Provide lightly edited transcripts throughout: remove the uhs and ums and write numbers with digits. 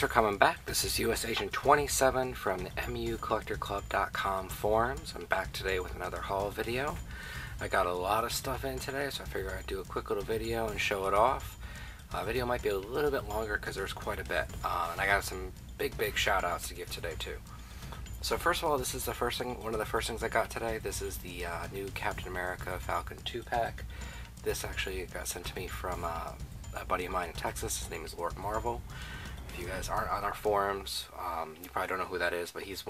for coming back. This is US Agent 27 from the MUCollectorClub.com forums. I'm back today with another haul video. I got a lot of stuff in today, so I figured I'd do a quick little video and show it off. Video might be a little bit longer because there's quite a bit, and I got some big shout outs to give today too. So first of all, this is the first thing, one of the first things I got today. This is the new Captain America Falcon 2-pack. This actually got sent to me from a buddy of mine in Texas. His name is Lord Marvel. If you guys aren't on our forums, you probably don't know who that is, but he's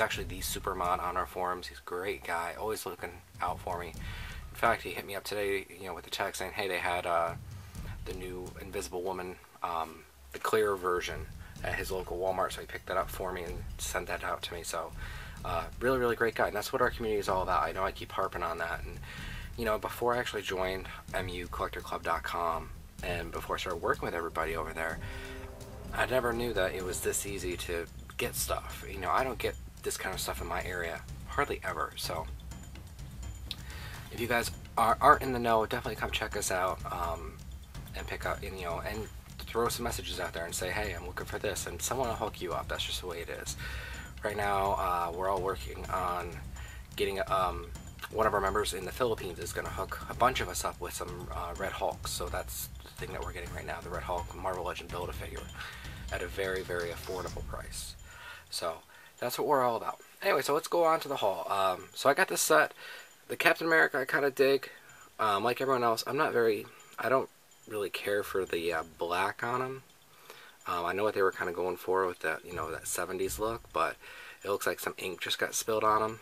actually the supermod on our forums. He's a great guy, always looking out for me. In fact, he hit me up today, with the text saying, hey, they had the new Invisible Woman, the clear version at his local Walmart, so he picked that up for me and sent that out to me. So really great guy, and that's what our community is all about. I know I keep harping on that, and before I actually joined MUCollectorClub.com and before I started working with everybody over there, I never knew that it was this easy to get stuff. I don't get this kind of stuff in my area hardly ever, so if you guys aren't in the know, definitely come check us out and pick up, and throw some messages out there and say, hey, I'm looking for this, and someone will hook you up. That's just the way it is. Right now, we're all working on getting one of our members in the Philippines is going to hook a bunch of us up with some Red Hulks. So that's the thing that we're getting right now, the Red Hulk Marvel Legend Build-A-Figure at a very affordable price. So that's what we're all about. Anyway, so let's go on to the haul. So I got this set. The Captain America I kind of dig. Like everyone else, I don't really care for the black on him. I know what they were kind of going for with that, that 70s look, but it looks like some ink just got spilled on him.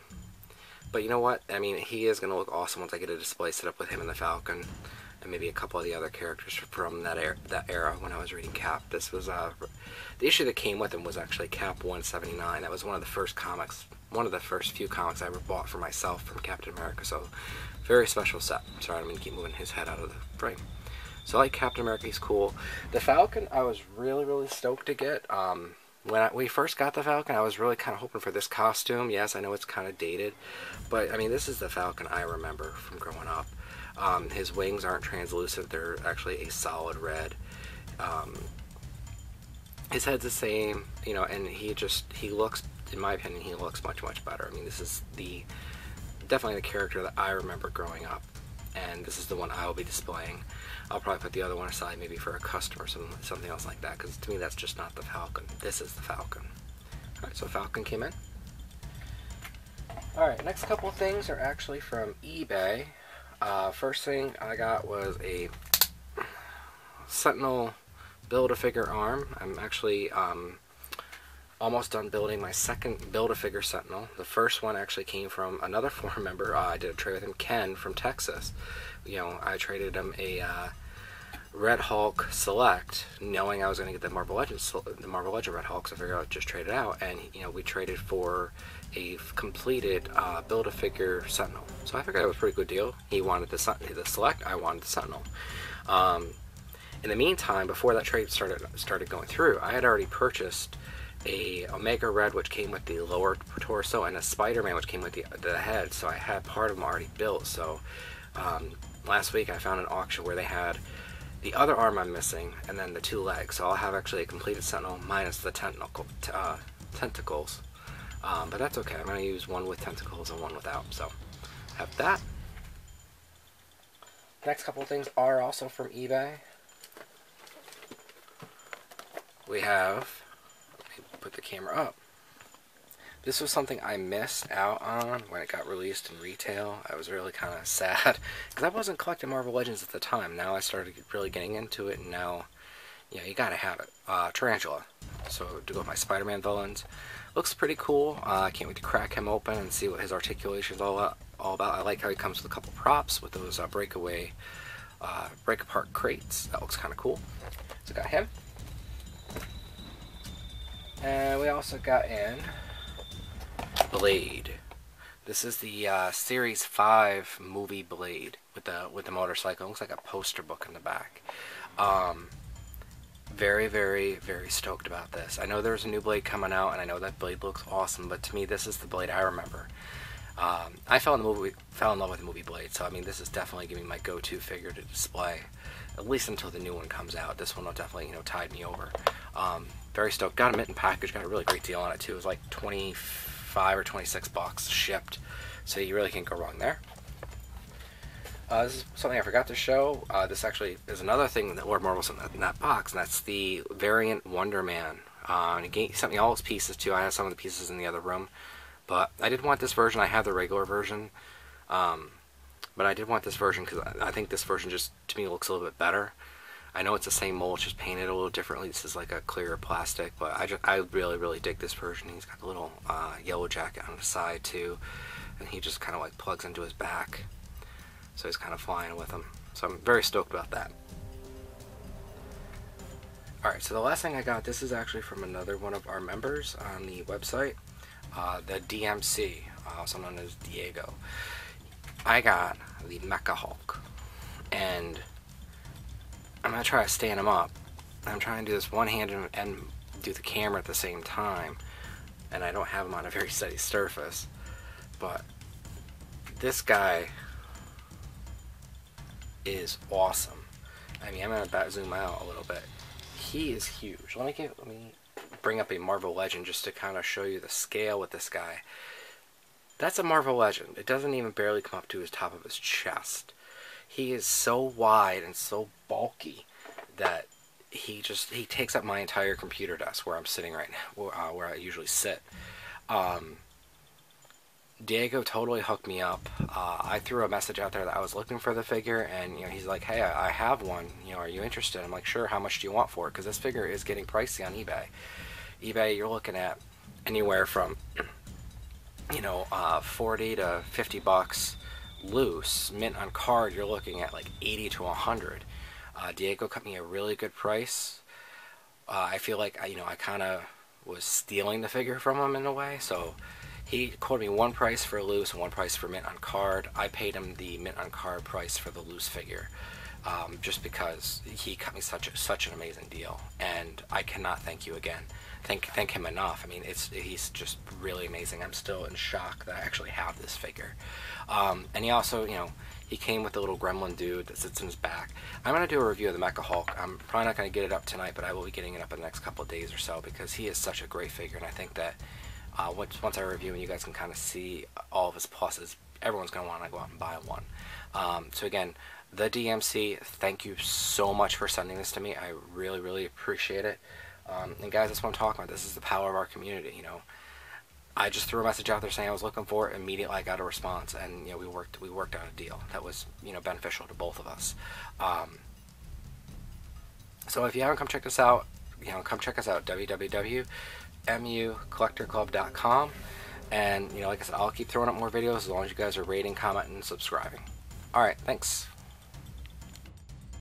But you know what? I mean, he is going to look awesome once I get a display set up with him and the Falcon, and maybe a couple of the other characters from that era when I was reading Cap. This was the issue that came with him was actually Cap 179. That was one of the first few comics I ever bought for myself from Captain America. So very special set. Sorry, I'm going to keep moving his head out of the frame. So I like Captain America, he's cool. The Falcon, I was really stoked to get. When we first got the Falcon, I was really kind of hoping for this costume. Yes, I know it's kind of dated, but I mean, this is the Falcon I remember from growing up. His wings aren't translucent, they're actually a solid red. His head's the same, and he looks, in my opinion, he looks much better. I mean, this is definitely the character that I remember growing up, and this is the one I will be displaying. I'll probably put the other one aside maybe for a custom or something else like that, because to me that's just not the Falcon. This is the Falcon. Alright, so Falcon came in. Alright, next couple of things are actually from eBay. First thing I got was a Sentinel Build-A-Figure arm. I'm actually almost done building my second Build-A-Figure Sentinel. The first one actually came from another forum member. I did a trade with him, Ken from Texas. I traded him a Red Hulk Select, knowing I was going to get the Marvel Legend Red Hulk, so I figured I would just trade it out. And we traded for a completed Build-A-Figure Sentinel. So I figured it was a pretty good deal. He wanted the Select, I wanted the Sentinel. In the meantime, before that trade started going through, I had already purchased a Omega Red, which came with the lower torso, and a Spider-Man, which came with the head. So I had part of them already built. So last week I found an auction where they had the other arm I'm missing, and then the two legs. So I'll have actually a completed Sentinel minus the tentacles. But that's okay. I'm going to use one with tentacles and one without. So have that. Next couple of things are also from eBay. We have, let me put the camera up. This was something I missed out on when it got released in retail. I was really kind of sad because I wasn't collecting Marvel Legends at the time. Now I started really getting into it, and now, you gotta have it. Tarantula. So to go with my Spider-Man villains, looks pretty cool. I can't wait to crack him open and see what his articulation is all about. I like how he comes with a couple props with those break apart crates. That looks kind of cool. So got him, and we also got in Blade. This is the Series 5 movie Blade with the motorcycle. It looks like a poster book in the back. Very stoked about this. I know there's a new Blade coming out, and I know that Blade looks awesome, but to me, this is the Blade I remember. I fell in love with the movie Blade, so I mean this is definitely gonna be my go-to figure to display, at least until the new one comes out. This one will definitely tide me over. Very stoked. Got a mint package. Got a really great deal on it too. It was like 25 or 26 bucks shipped, so you really can't go wrong there. This is something I forgot to show. This actually is another thing that Lord Marvel sent in that box, and that's the variant Wonder Man. And he sent me all his pieces too. I have some of the pieces in the other room, but I did want this version. I have the regular version, but I did want this version because I think this version just, to me, looks a little bit better. I know it's the same mold, just painted a little differently. This is like a clear plastic, but I really dig this version. He's got the little yellow jacket on the side too, and he just kind of like plugs into his back. So he's kind of flying with them. So I'm very stoked about that. Alright, so the last thing I got, this is actually from another one of our members on the website, the DMC, also known as Diego. I got the Mecha Hulk, and I'm going to try to stand him up. I'm trying to do this one-handed and do the camera at the same time, and I don't have him on a very steady surface, but this guy is awesome. I mean, I'm gonna zoom out a little bit. He is huge. Let me bring up a Marvel Legend just to kind of show you the scale with this guy. That's a Marvel Legend. It doesn't even barely come up to his top of his chest. He is so wide and so bulky that he takes up my entire computer desk where I'm sitting right now, where I usually sit. Diego totally hooked me up. I threw a message out there that I was looking for the figure, and he's like, "Hey, I have one. Are you interested?" I'm like, "Sure. How much do you want for it?" Because this figure is getting pricey on eBay. eBay, you're looking at anywhere from 40 to 50 bucks loose. Mint on card, you're looking at like 80 to 100. Diego cut me a really good price. I feel like I kind of was stealing the figure from him in a way, so. He quoted me one price for loose and one price for mint on card. I paid him the mint on card price for the loose figure, just because he cut me such an amazing deal, and I cannot thank you again. Thank him enough. I mean, he's just really amazing. I'm still in shock that I actually have this figure. And he also, he came with a little gremlin dude that sits in his back. I'm going to do a review of the Mecha Hulk. I'm probably not going to get it up tonight, but I will be getting it up in the next couple of days or so, because he is such a great figure, and I think that once I review and you guys can kind of see all of his pluses, everyone's going to want to go out and buy one. So again, the DMC, thank you so much for sending this to me. I really appreciate it. And guys, that's what I'm talking about. This is the power of our community. I just threw a message out there saying I was looking for it. Immediately I got a response, and we worked out a deal that was beneficial to both of us. So if you haven't come check us out, come check us out, www.mucollectorclub.com, and like I said, I'll keep throwing up more videos as long as you guys are rating, commenting, and subscribing. Alright, thanks.